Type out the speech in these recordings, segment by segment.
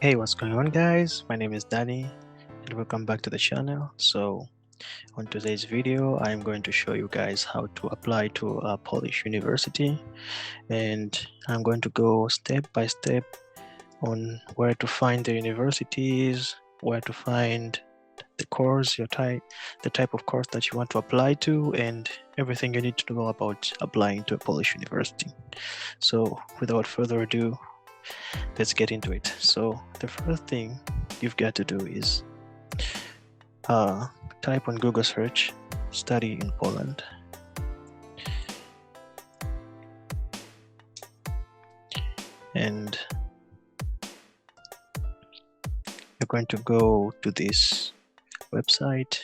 Hey, what's going on, guys? My name is Danny and welcome back to the channel. So on today's video I'm going to show you guys how to apply to a Polish university, and I'm going to go step by step on where to find the universities, where to find the course, the type of course that you want to apply to, and everything you need to know about applying to a Polish university. So without further ado, let's get into it. So the first thing you've got to do is type on Google search study in Poland, and you're going to go to this website.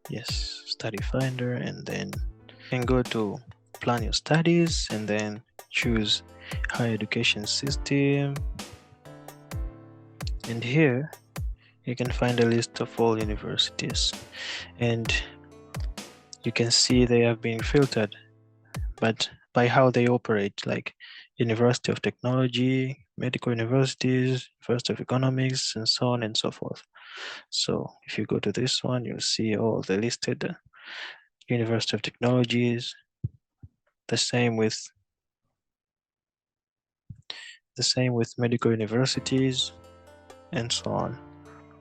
Yes, study finder, and then you can go to plan your studies and then choose higher education system, and here you can find a list of all universities, and you can see they have been filtered but by how they operate, like University of Technology, medical universities, University of Economics, and so on and so forth. So if you go to this one, you'll see all the listed University of Technologies, the same with medical universities, and so on.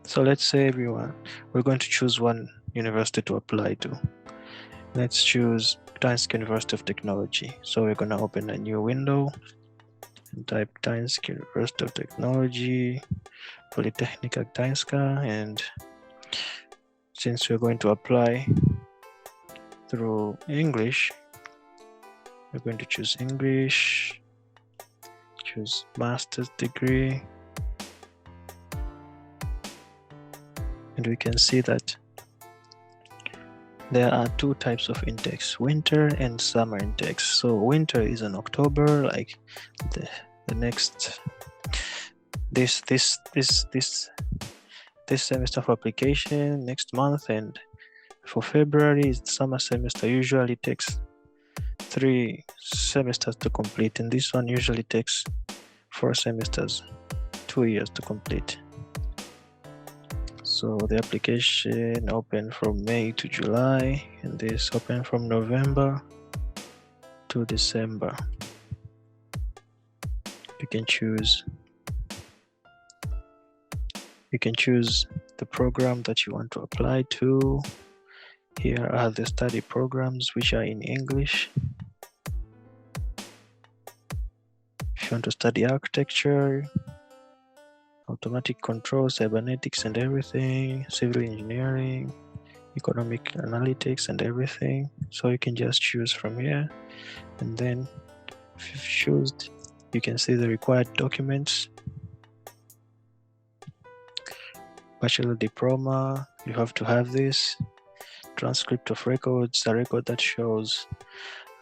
So let's say we're going to choose one university to apply to. Let's choose Gdańsk University of Technology. So we're going to open a new window and type Gdańsk University of Technology, Politechnika Gdańska, and since we're going to apply through English, we're going to choose English, choose master's degree, and we can see that there are two types of intakes, winter and summer intakes. So winter is in October, like the next this semester of application next month, and for February summer semester usually takes 3 semesters to complete, and this one usually takes 4 semesters, 2 years to complete. So the application open from May to July, and this open from November to December. You can choose the program that you want to apply to. Here are the study programs which are in English. If you want to study architecture, automatic control, cybernetics and everything, civil engineering, economic analytics and everything, so you can just choose from here. And then if you've chosen, you can see the required documents. Bachelor diploma, you have to have this. Transcript of records, a record that shows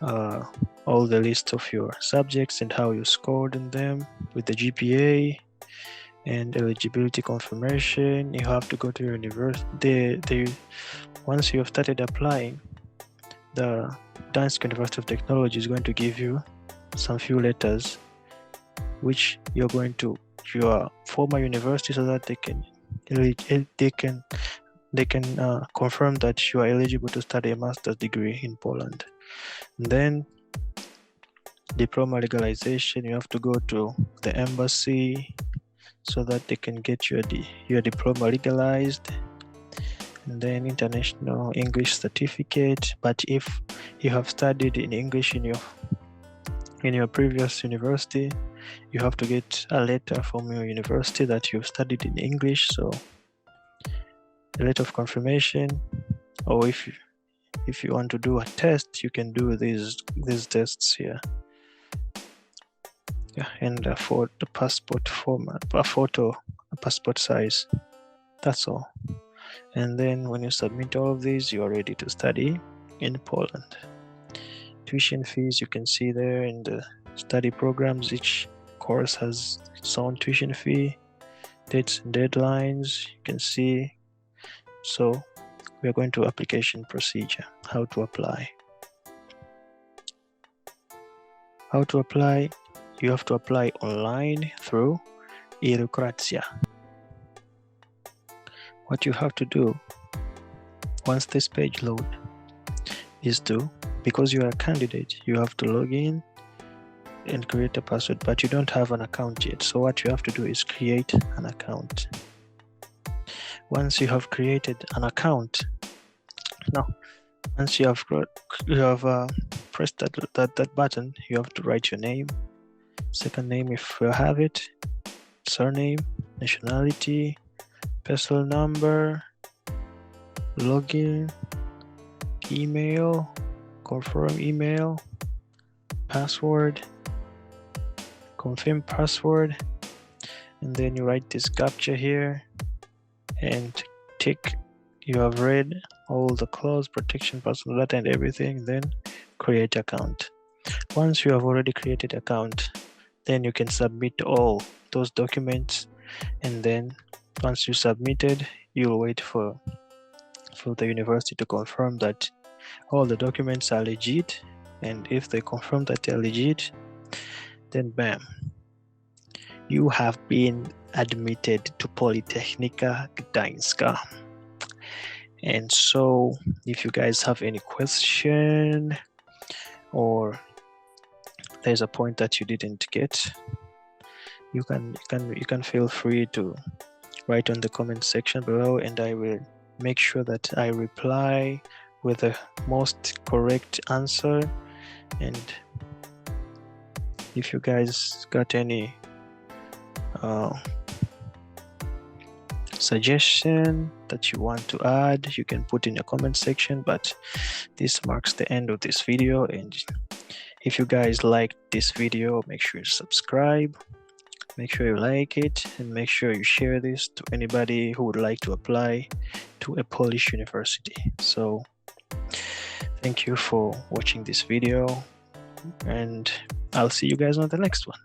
all the list of your subjects and how you scored in them with the GPA, and eligibility confirmation. You have to go to your university. Once you have started applying, the Gdańsk University of Technology is going to give you some few letters which you're going to your former university, so that they can confirm that you are eligible to study a master's degree in Poland. And then diploma legalization, you have to go to the embassy so that they can get your diploma legalized. And then international English certificate, but if you have studied in English in your previous university, you have to get a letter from your university that you've studied in English. So a letter of confirmation, or if you want to do a test, you can do these tests here. Yeah, and for the passport format, a passport size. That's all. And then when you submit all of these, you are ready to study in Poland. Tuition fees, you can see there in the study programs, each course has its own tuition fee, dates and deadlines, you can see. So we are going to application procedure, how to apply. you have to apply online through e-Lucrazia. What you have to do once this page loads is to, because you are a candidate, you have to log in and create a password, but you don't have an account yet. So what you have to do is create an account. Once you have created an account, once you have pressed that button, you have to write your name, second name if you have it, surname, nationality, personal number, login, email, confirm email, password, confirm password, and then you write this captcha here and tick you have read all the clause, protection, personal data, and everything, then create account. Once you have already created account, then you can submit all those documents, and then once you submitted, you'll wait for the university to confirm that all the documents are legit, and if they confirm that they're legit, then bam, you have been admitted to Politechnika Gdańska. And so if you guys have any question or there's a point that you didn't get, you can feel free to write on the comment section below, and I will make sure that I reply with the most correct answer. And if you guys got any suggestion that you want to add, you can put in your comment section. But this marks the end of this video, and if you guys liked this video, make sure you subscribe, make sure you like it, and make sure you share this to anybody who would like to apply to a Polish university. So thank you for watching this video, and I'll see you guys on the next one.